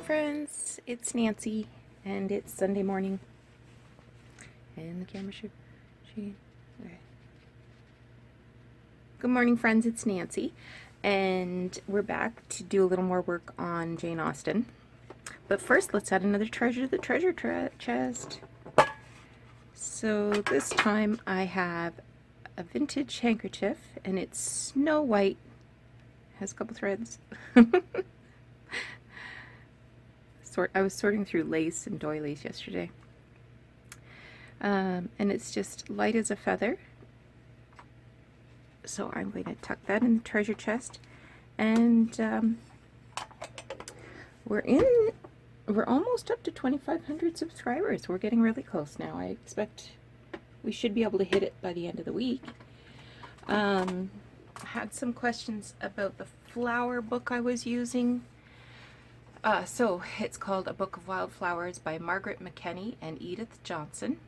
friends, it's Nancy and it's Sunday morning and the camera should okay. Good morning friends, it's Nancy and we're back to do a little more work on Jane Austen, but first let's add another treasure to the treasure chest. So this time I have a vintage handkerchief and it's snow white, has a couple threads. I was sorting through lace and doilies yesterday. And it's just light as a feather. So I'm going to tuck that in the treasure chest. And we're almost up to 2,500 subscribers. We're getting really close now. I expect we should be able to hit it by the end of the week. I had some questions about the flower book I was using. So it's called A Book of Wildflowers by Margaret McKenney and Edith Johnson,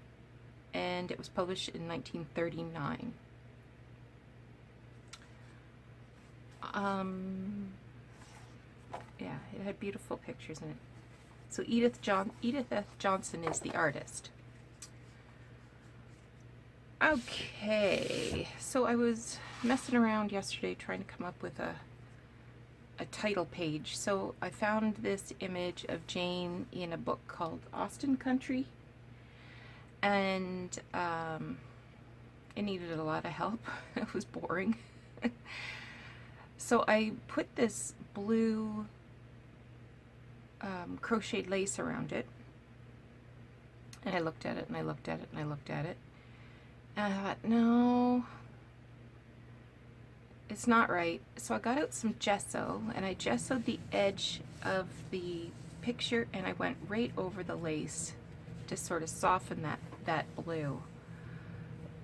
and it was published in 1939. Yeah, it had beautiful pictures in it. So Edith Johnson is the artist. Okay, so I was messing around yesterday trying to come up with a title page. So I found this image of Jane in a book called Austen Country, and it needed a lot of help. It was boring. So I put this blue crocheted lace around it, and I looked at it and I looked at it and I looked at it, and I thought, no, it's not right. So I got out some gesso and I gessoed the edge of the picture and I went right over the lace to sort of soften that blue.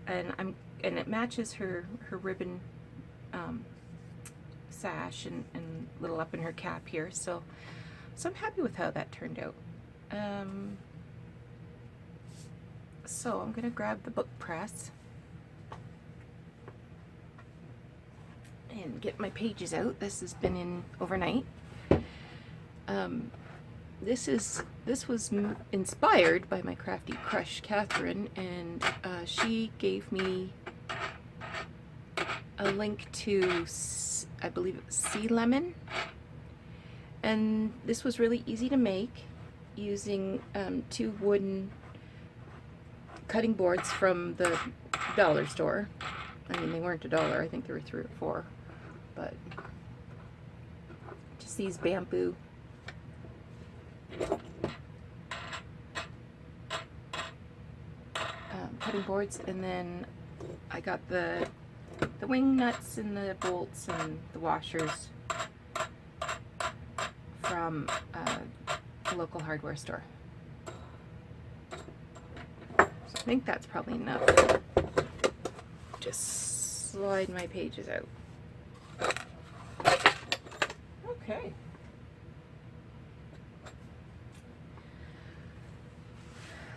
And it matches her ribbon sash and little up in her cap here. So I'm happy with how that turned out. So I'm gonna grab the book press and get my pages out. This has been in overnight. This was inspired by my crafty crush Catherine, and she gave me a link to, I believe it was sea lemon, and this was really easy to make using 2 wooden cutting boards from the dollar store. I mean, they weren't $1, I think they were 3 or 4, but just these bamboo cutting boards. And then I got the wing nuts and the bolts and the washers from a local hardware store. So I think that's probably enough. Just slide my pages out. Okay.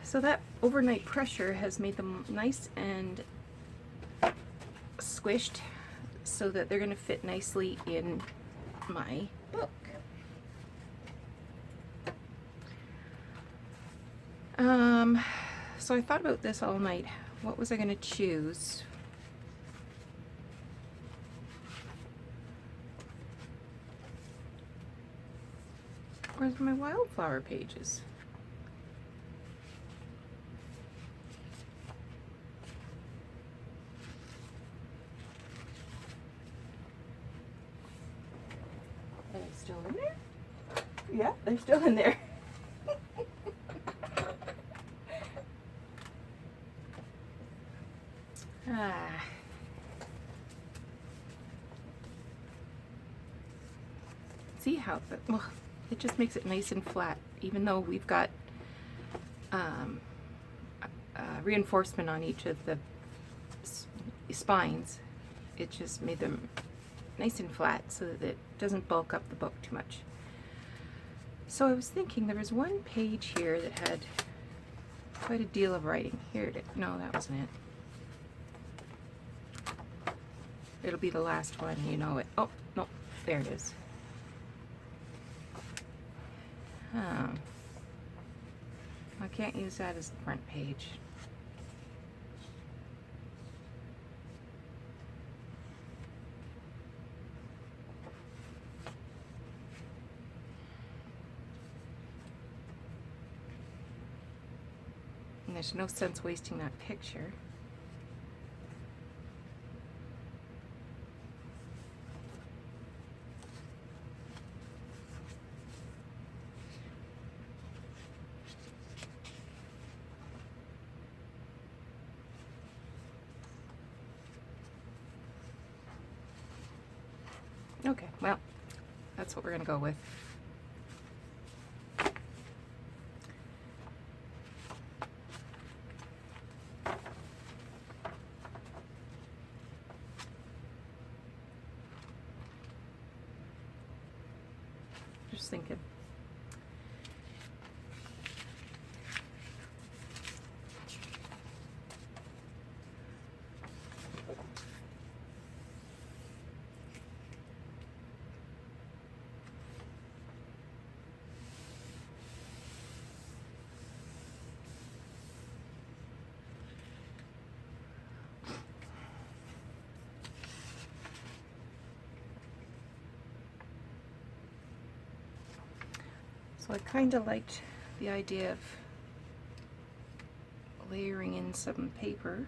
So that overnight pressure has made them nice and squished so that they're going to fit nicely in my book. So I thought about this all night. What was I going to choose? Where's my wildflower pages? Are they still in there? Yeah, they're still in there. See how well, it just makes it nice and flat, even though we've got reinforcement on each of the spines. It just made them nice and flat so that it doesn't bulk up the book too much. So I was thinking there was one page here that had quite a deal of writing. Here it is. No, that wasn't it. It'll be the last one, you know it. Oh, no, there it is. Oh. I can't use that as the front page. And there's no sense wasting that picture. Okay, well, that's what we're gonna go with. Just thinking. So I kind of liked the idea of layering in some paper.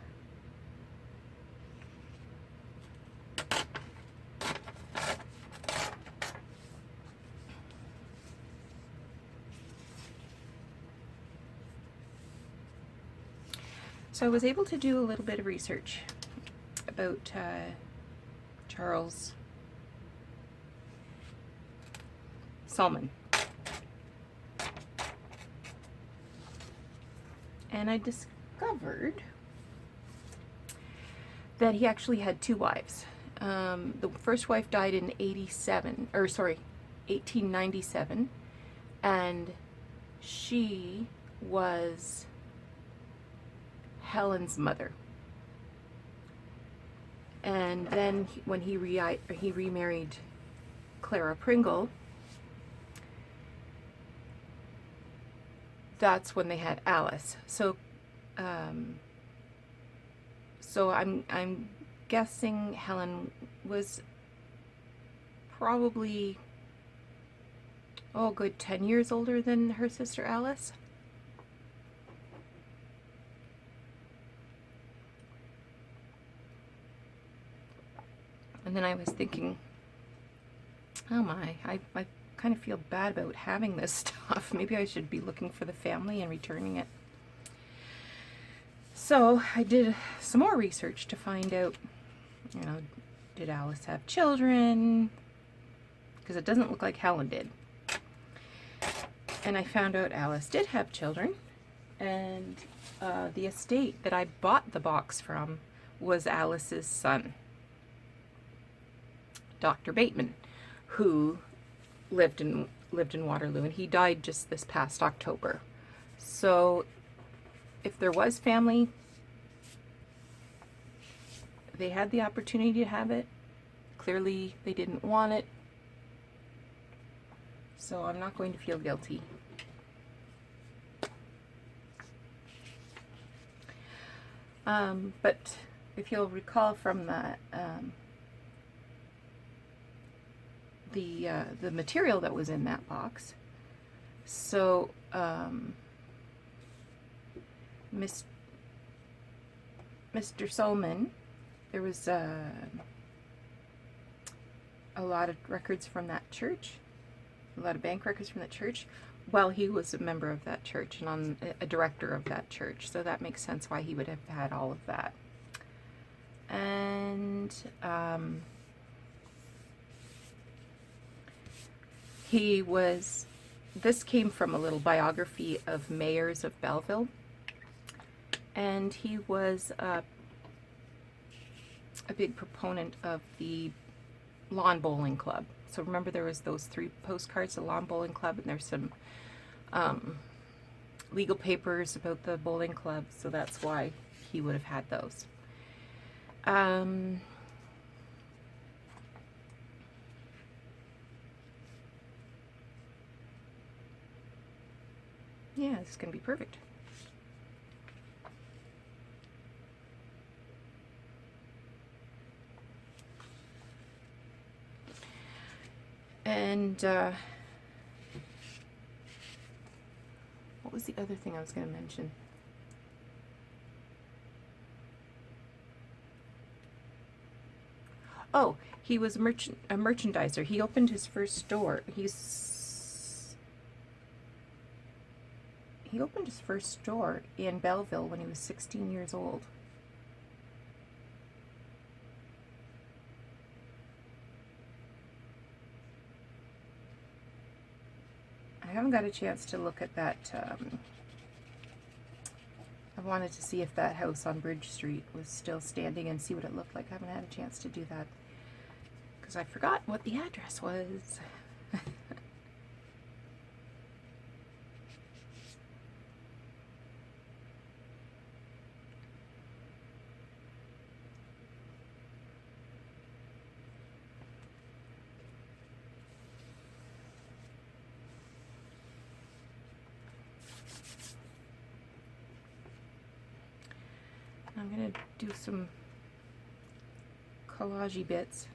So I was able to do a little bit of research about Charles Salmon. And I discovered that he actually had two wives. The first wife died in 1897, and she was Helen's mother. And then when he remarried Clara Pringle, that's when they had Alice. So I'm guessing Helen was probably a good 10 years older than her sister Alice. And then I was thinking, oh my, I kind of feel bad about having this stuff. Maybe I should be looking for the family and returning it. So I did some more research to find out, did Alice have children? Because it doesn't look like Helen did. And I found out Alice did have children, and the estate that I bought the box from was Alice's son, Dr. Bateman, who lived in Waterloo, and he died just this past October. So if there was family, they had the opportunity to have it. Clearly they didn't want it, so I'm not going to feel guilty. But if you'll recall from the material that was in that box, so Mr. Solman, there was a lot of records from that church, a lot of bank records from that church. Well, he was a member of that church and a director of that church, so that makes sense why he would have had all of that. And this came from a little biography of mayors of Belleville, and he was a big proponent of the lawn bowling club. So remember, there was those 3 postcards, the lawn bowling club, and there's some legal papers about the bowling club, so that's why he would have had those. Yeah, this is going to be perfect. And what was the other thing I was going to mention? Oh, he was a merchandiser. He opened his first store. He opened his first store in Belleville when he was 16 years old. I haven't got a chance to look at that. I wanted to see if that house on Bridge Street was still standing and see what it looked like. I haven't had a chance to do that because I forgot what the address was. I'm going to do some collage-y bits.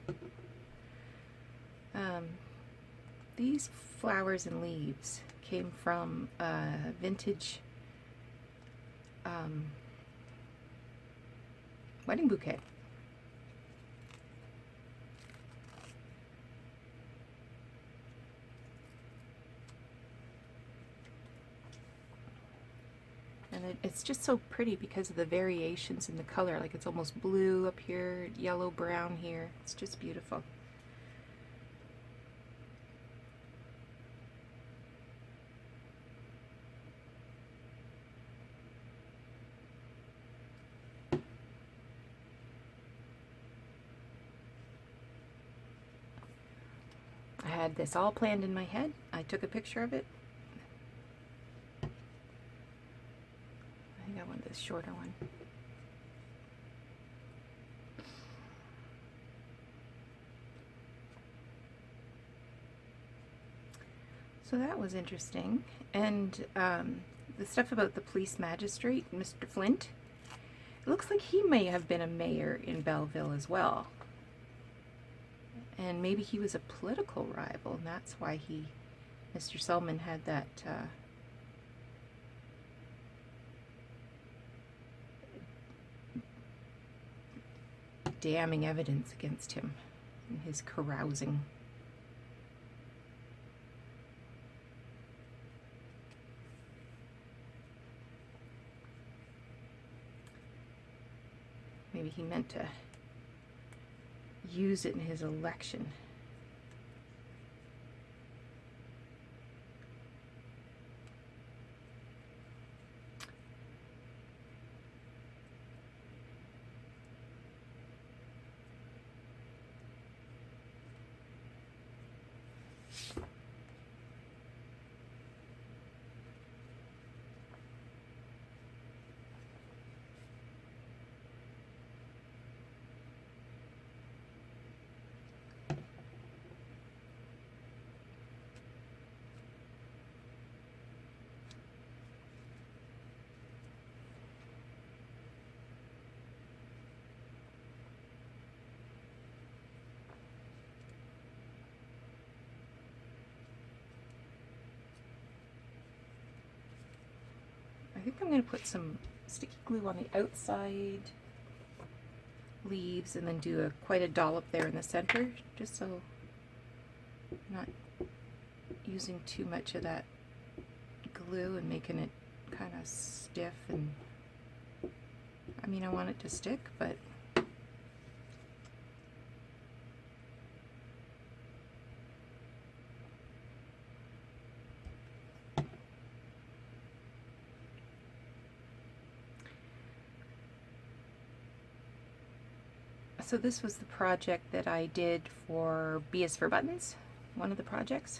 These flowers and leaves came from a vintage wedding bouquet. And it's just so pretty because of the variations in the color. Like it's almost blue up here, yellow, brown here. It's just beautiful. I had this all planned in my head. I took a picture of it. I think I want this shorter one. So that was interesting. And the stuff about the police magistrate, Mr. Flint, it looks like he may have been a mayor in Belleville as well. And maybe he was a political rival, and that's why Mr. Selman had that damning evidence against him in his carousing. Maybe he meant to use it in his election. I think I'm going to put some sticky glue on the outside leaves and then do quite a dollop there in the center, just so I'm not using too much of that glue and making it kind of stiff. And I mean, I want it to stick, but so this was the project that I did for B is for Buttons, one of the projects.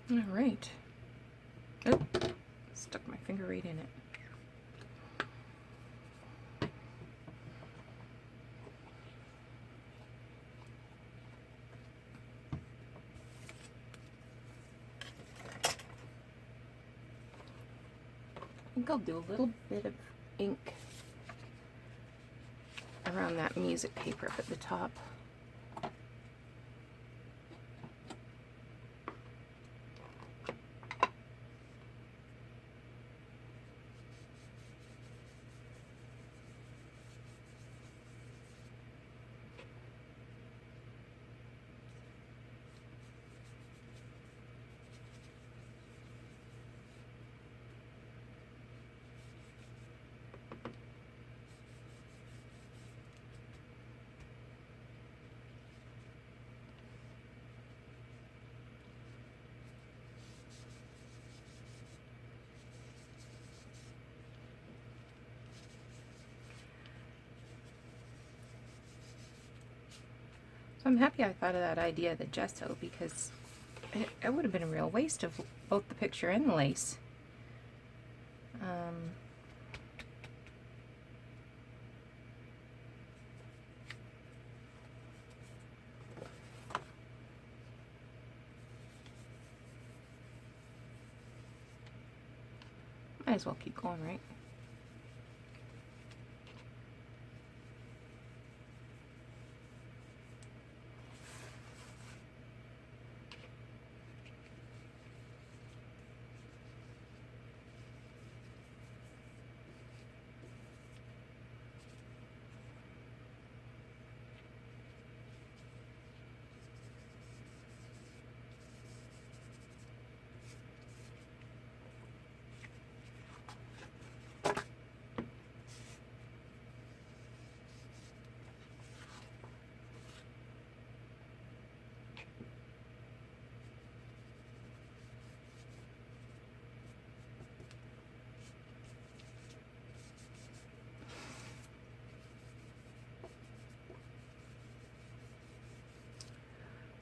All right. Oh, stuck my finger right in it. I think I'll do a little bit of ink around that music paper up at the top. I'm happy I thought of that idea of the gesso, because it would have been a real waste of both the picture and the lace. Might as well keep going, right?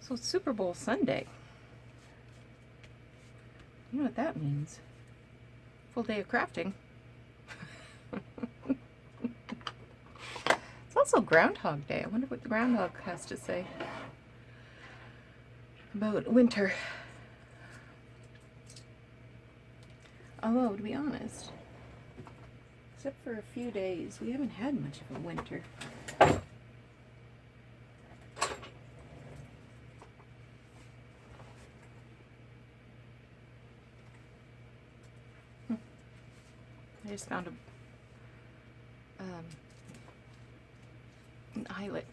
So it's Super Bowl Sunday. You know what that means? Full day of crafting. It's also Groundhog Day. I wonder what the groundhog has to say about winter. Although, to be honest, except for a few days, we haven't had much of a winter. I just found an eyelet.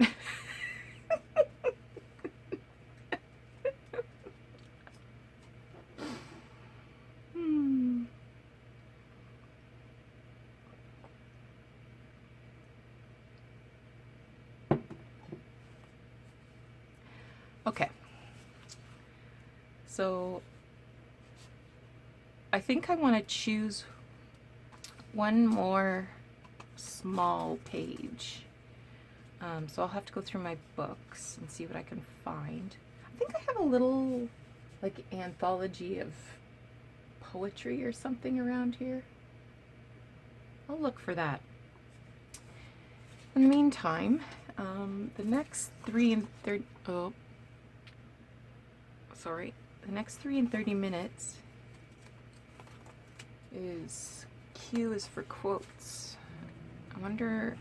Okay. So I think I want to choose one more small page. So I'll have to go through my books and see what I can find. I think I have a little like anthology of poetry or something around here. I'll look for that. In the meantime, the next 3 and 30, the next 3 and 30 minutes is Q is for quotes. I wonder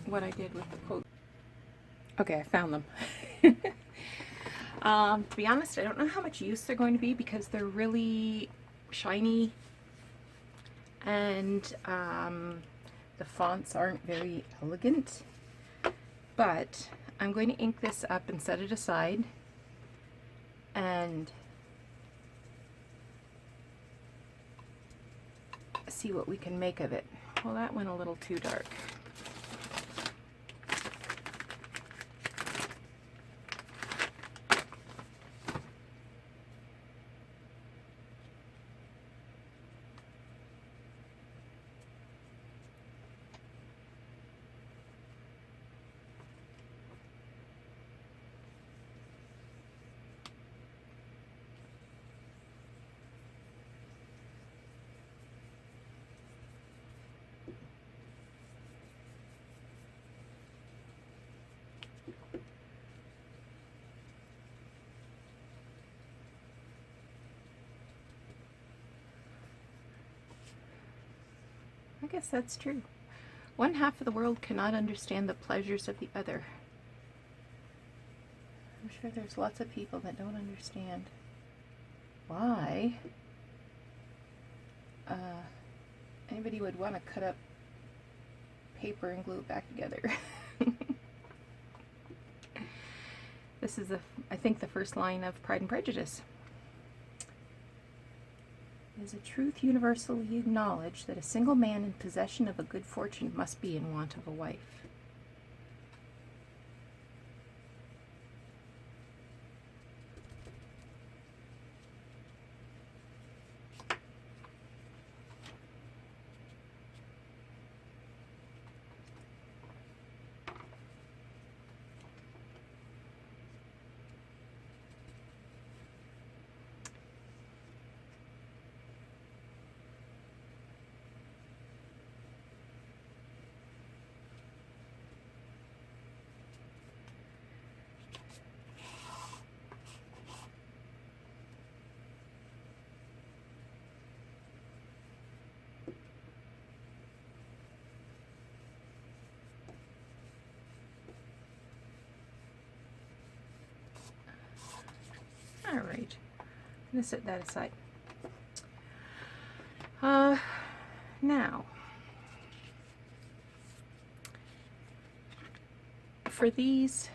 what I did with the quote. Okay, I found them. To be honest, I don't know how much use they're going to be because they're really shiny and the fonts aren't very elegant. But I'm going to ink this up and set it aside and see what we can make of it. Well, that went a little too dark. guess that's true. One half of the world cannot understand the pleasures of the other. I'm sure there's lots of people that don't understand why anybody would want to cut up paper and glue it back together. This is, I think, the first line of Pride and Prejudice. It is a truth universally acknowledged that a single man in possession of a good fortune must be in want of a wife. All right, I'm going to set that aside. Now, for these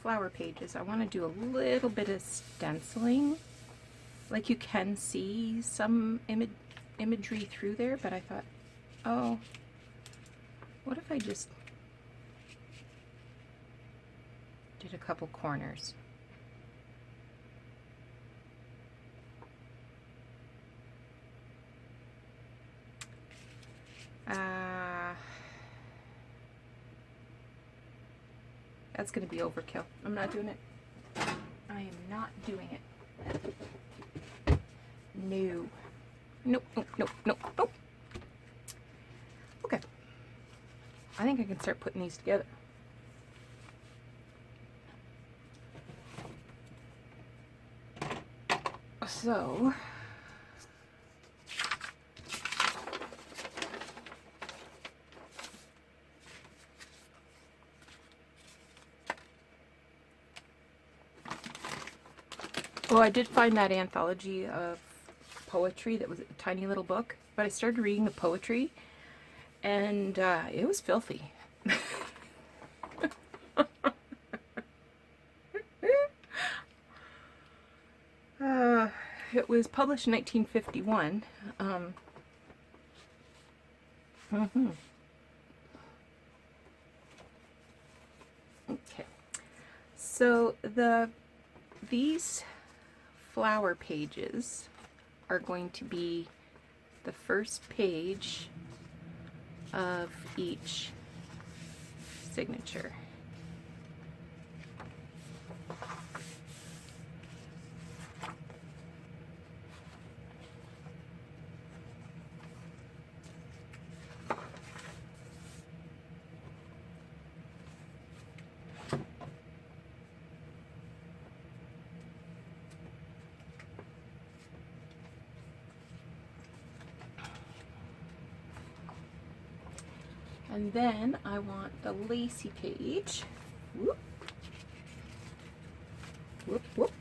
flower pages, I want to do a little bit of stenciling. Like, you can see some imagery through there, but I thought, oh, what if I just did a couple corners? That's going to be overkill. I'm not doing it. I am not doing it. No. Nope, nope, nope, nope, nope. Okay. I think I can start putting these together. So, well, I did find that anthology of poetry that was a tiny little book, but I started reading the poetry, and it was filthy. It was published in 1951. Okay, so these flower pages are going to be the first page of each signature. And then I want the lacy page. Whoop. Whoop, whoop.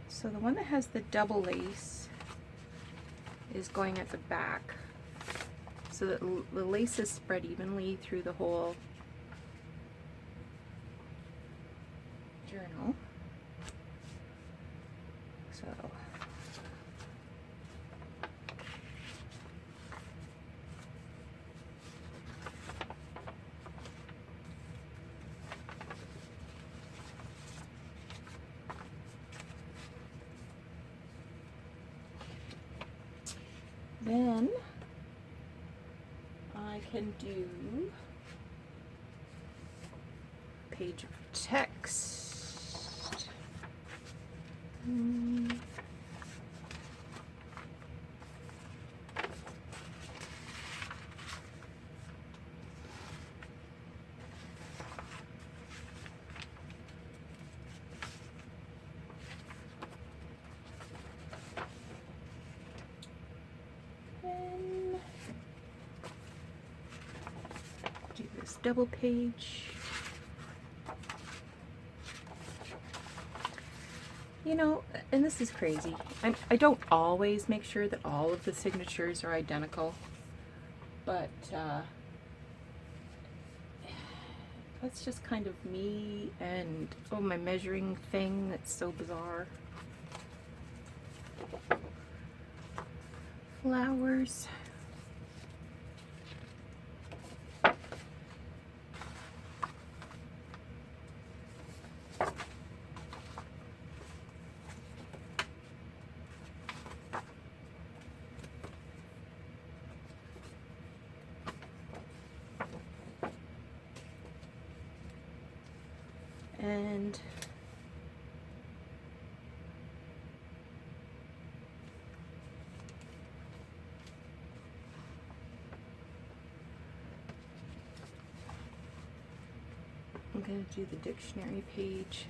So the one that has the double lace is going at the back, so that the lace is spread evenly through the whole journal. So then I can do page of text. double page. You know, and this is crazy. I don't always make sure that all of the signatures are identical, but that's just kind of me and, oh, my measuring thing that's so bizarre. Flowers. And I'm going to do the dictionary page.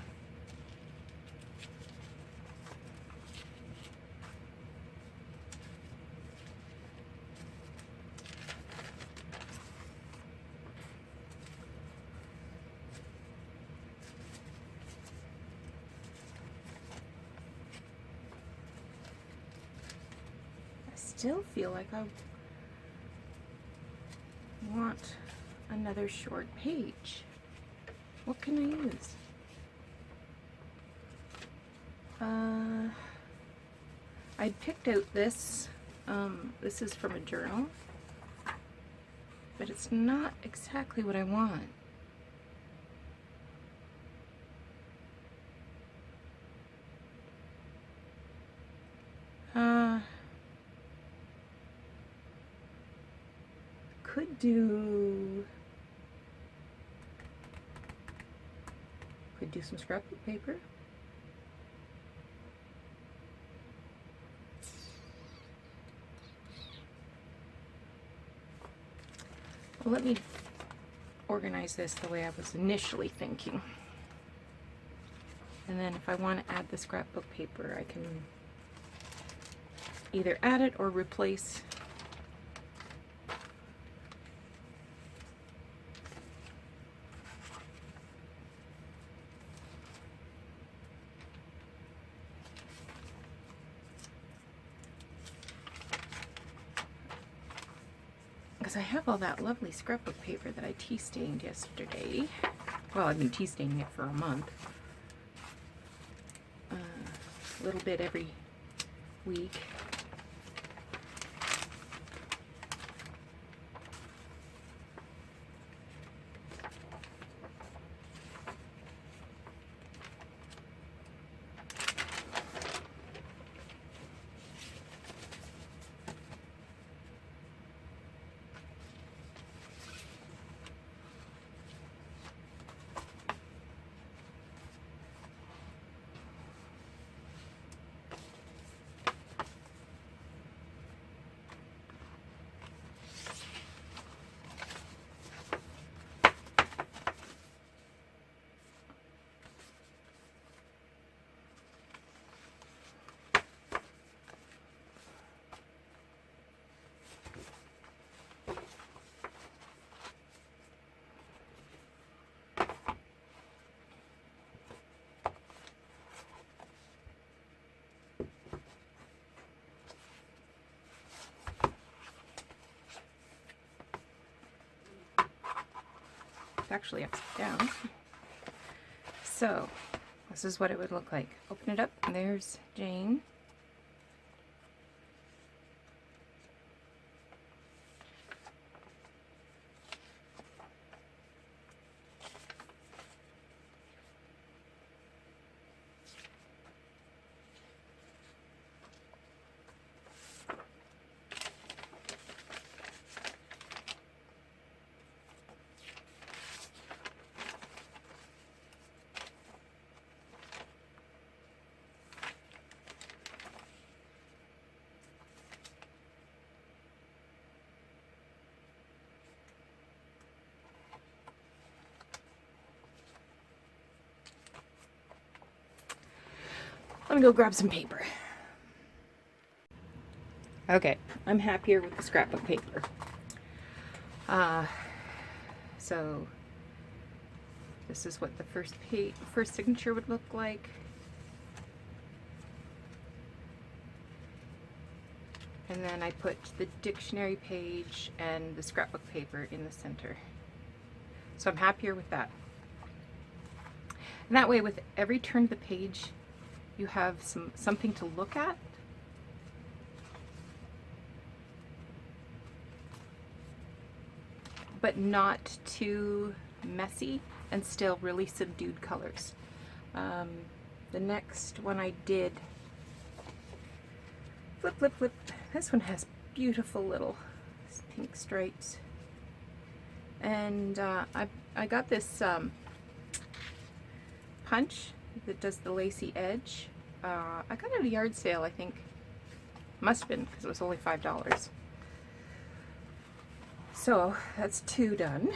Still feel like I want another short page. What can I use? I picked out this. This is from a journal, but it's not exactly what I want. Could do some scrapbook paper. Well, let me organize this the way I was initially thinking. And then if I want to add the scrapbook paper, I can either add it or replace. Because I have all that lovely scrapbook paper that I tea stained yesterday. Well, I've been tea staining it for a month. A little bit every week. It's actually upside down. So this is what it would look like. Open it up, and there's Jane. Let me go grab some paper. Okay, I'm happier with the scrapbook paper. So this is what the first signature would look like. And then I put the dictionary page and the scrapbook paper in the center. So I'm happier with that. And that way, with every turn of the page, you have something to look at. But not too messy, and still really subdued colors. The next one I did, flip, flip, flip. This one has beautiful little pink stripes. And I got this punch that does the lacy edge. I got it at a yard sale, I think. Must have been, because it was only $5. So that's 2 done.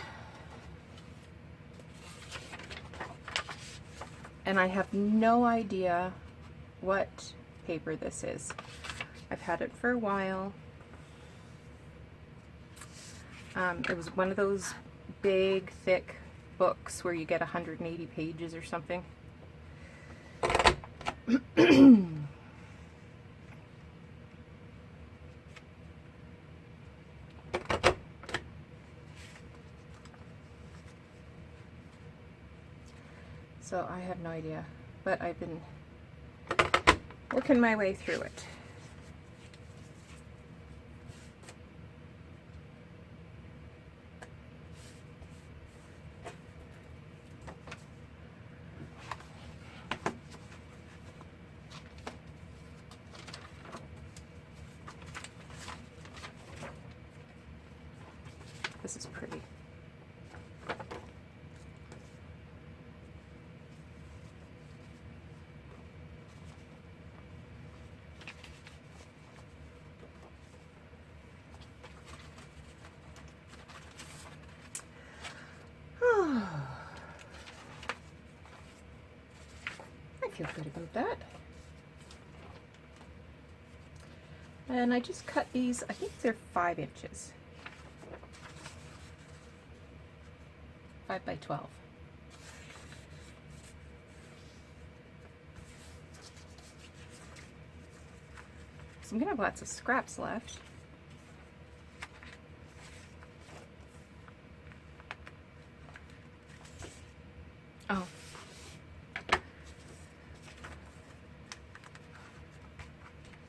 And I have no idea what paper this is. I've had it for a while. It was one of those big, thick books where you get 180 pages or something. So I have no idea, but I've been working my way through it. This is pretty. I feel good about that. And I just cut these, I think they're 5 inches. 5 by 12. So I'm gonna have lots of scraps left. Oh.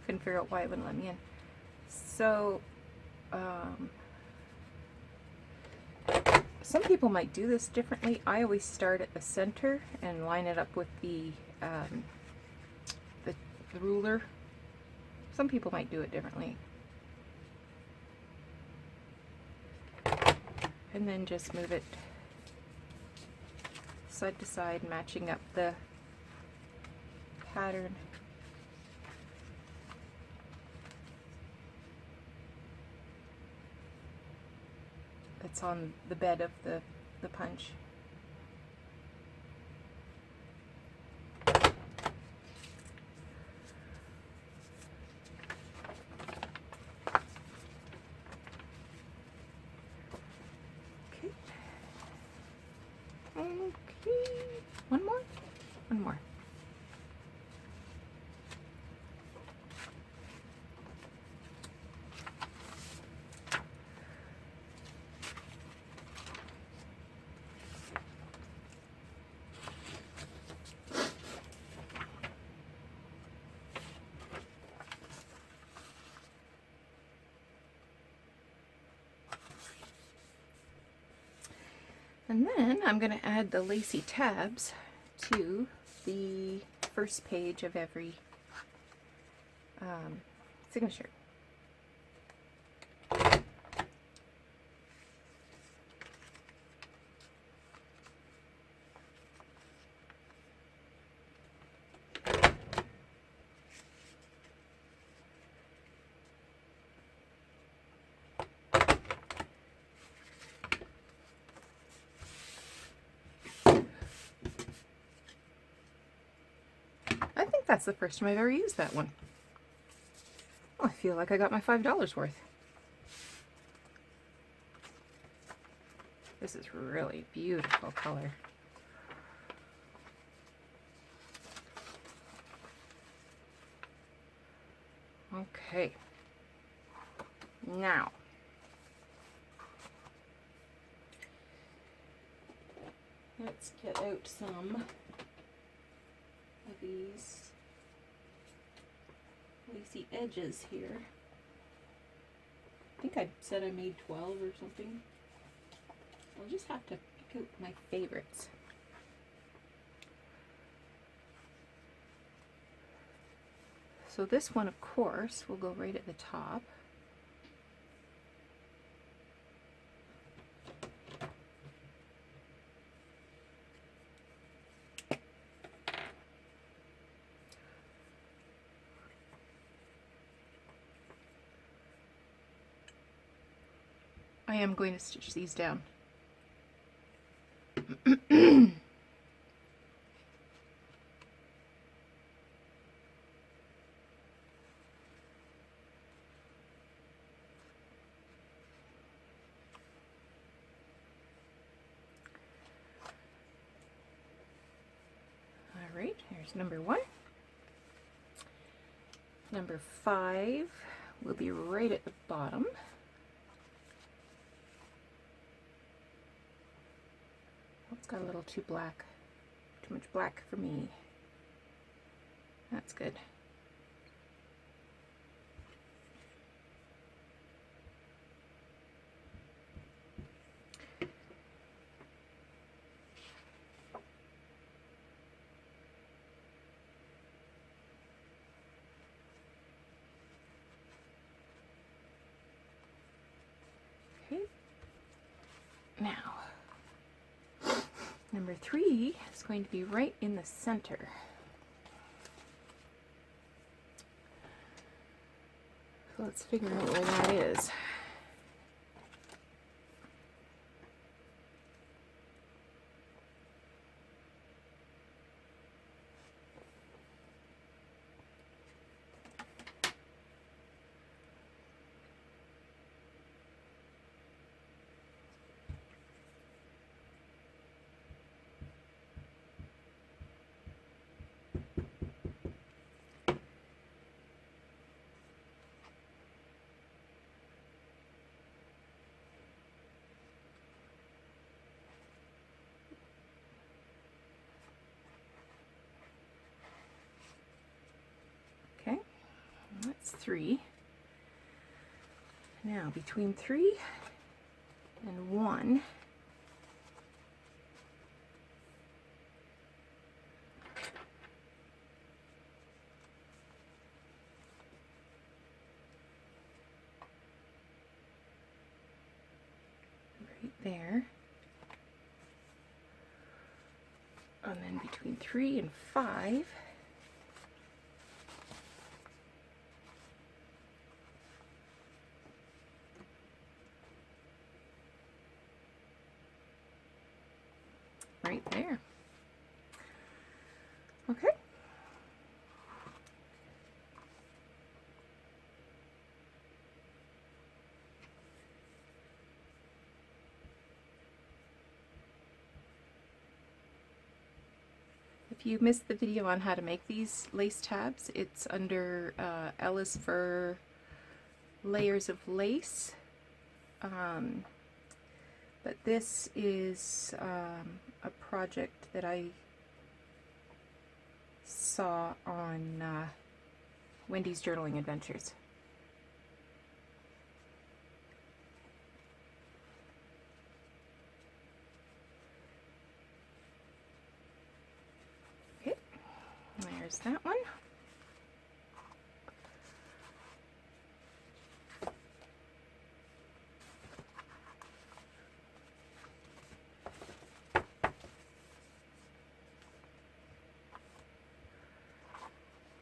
Couldn't figure out why it wouldn't let me in. So, some people might do this differently. I always start at the center and line it up with the ruler. Some people might do it differently. And then just move it side to side, matching up the pattern. That's on the bed of the punch. Okay. One more? One more. And then I'm going to add the lacy tabs to the first page of every signature. That's the first time I've ever used that one. Oh, I feel like I got my $5 worth. This is really beautiful color. Okay. Now, let's get out some of these lacy edges here. I think I said I made 12 or something. I'll just have to pick out my favorites. So this one, of course, will go right at the top. I am going to stitch these down. All right, here's number 1. Number 5 will be right at the bottom. It's got a little too black, too much black for me. That's good. Okay. Now, number 3 is going to be right in the center. So let's figure out where that is. Okay, that's 3. Now between 3 and 1, right there, and then between 3 and 5, right there. Okay. If you missed the video on how to make these lace tabs, it's under L is for layers of lace. But this is a project that I saw on Wendy's Journaling Adventures. Okay, there's that one.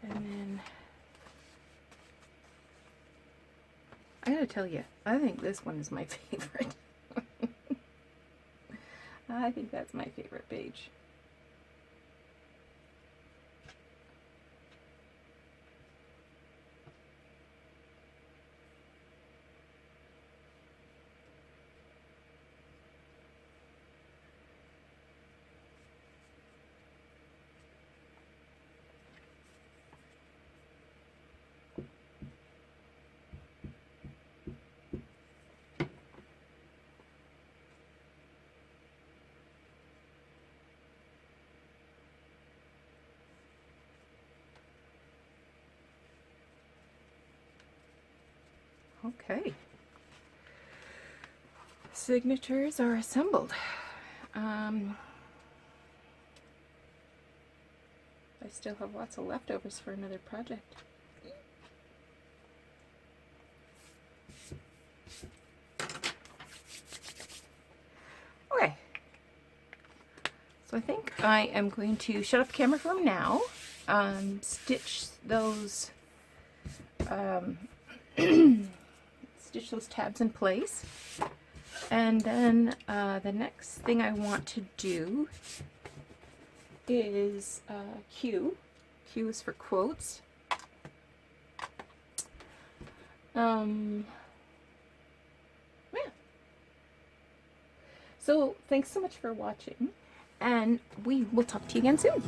And then I gotta tell you, I think this one is my favorite. I think that's my favorite page. Okay. Signatures are assembled. I still have lots of leftovers for another project. Okay. So I think I am going to shut off the camera for now, stitch those stitch those tabs in place, and then the next thing I want to do is Q. Q is for quotes. Yeah. So thanks so much for watching, and we will talk to you again soon.